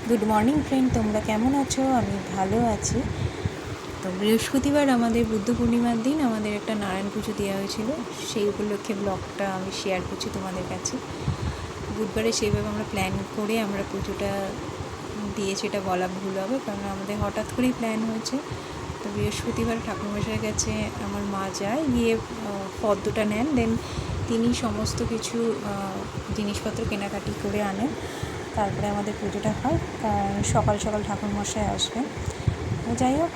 Good morning friend, তোমরা কেমন আছো? আমি ভালো আছি। তো বৃহস্পতিবার আমাদের বুদ্ধ পূর্ণিমার দিন আমাদের একটা নারায়ণ পুজো দেওয়া হয়েছিল, সেই উপলক্ষে ব্লগটা আমি শেয়ার করছি তোমাদের কাছে। বুধবারে সেইভাবে আমরা প্ল্যান করে আমরা পুজোটা দিয়েছি, এটা বলা ভুল হবে কারণ আমাদের হঠাৎ করেই প্ল্যান হয়েছে। তো বৃহস্পতিবার ঠাকুরমশাইয়ের কাছে আমার মা যায়, গিয়ে পদ্মটা নেন, দেন তিনি সমস্ত কিছু জিনিসপত্র কেনাকাটি করে আনেন। তারপরে আমাদের পুজোটা হয়। সকাল সকাল ঠাকুরমশাই আসবেন। যাই হোক,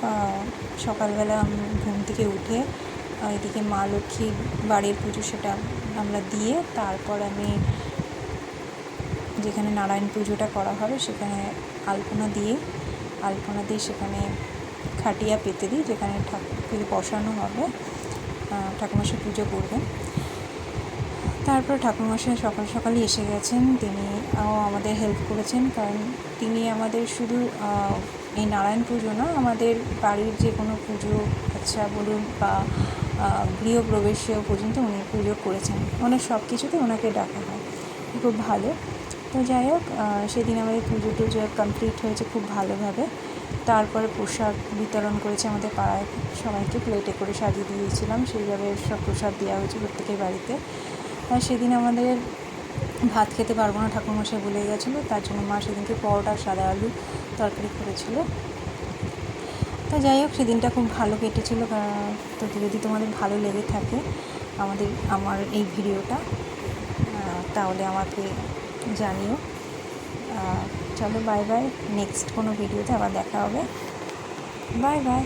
সকালবেলা ঘুম থেকে উঠে এদিকে মা লক্ষ্মীর বাড়ির পুজো সেটা আমরা দিয়ে, তারপর আমি যেখানে নারায়ণ পুজোটা করা হবে সেখানে আলপনা দিয়ে সেখানে খাটিয়া পেতে দিই, যেখানে ঠাকুরকে বসানো হবে, ঠাকুরমশাই পুজো করবেন। তারপর ঠাকুরমশাই সকাল সকালই এসে গেছেন। তিনি আমাদের হেল্প করেছেন, কারণ তিনি আমাদের শুধু এই নারায়ণ পুজো না, আমাদের বাড়ির যে কোনো পুজো বলুন বা গৃহপ্রবেশেও পর্যন্ত উনি পুজো করেছেন। সব কিছুতে ওনাকে ডাকা হয়, খুব ভালো। তো যাই হোক, সেদিন আমাদের পুজো টুজো কমপ্লিট হয়েছে খুব ভালোভাবে। তারপরে প্রসাদ বিতরণ করেছে আমাদের পাড়ায় সবাইকে, প্লেটে করে সাজিয়ে দিয়েছিলাম, সেইভাবে সব প্রসাদ দেওয়া হয়েছে প্রত্যেকের বাড়িতে। আর সেদিন আমাদের ভাত খেতে পারবো না, ঠাকুরমশাই বলে গেছিলো, তার জন্য মা সেদিনকে পরোটা সাদা আলু তরকারি করেছিল। তো যাই হোক, সেদিনটা খুব ভালো কেটেছিল। তো যদি তোমাদের ভালো লেগে থাকে আমার এই ভিডিওটা, তাহলে আমাকে জানিও। চলো, বাই বাই। নেক্সট কোনো ভিডিওতে আবার দেখা হবে। Bye bye.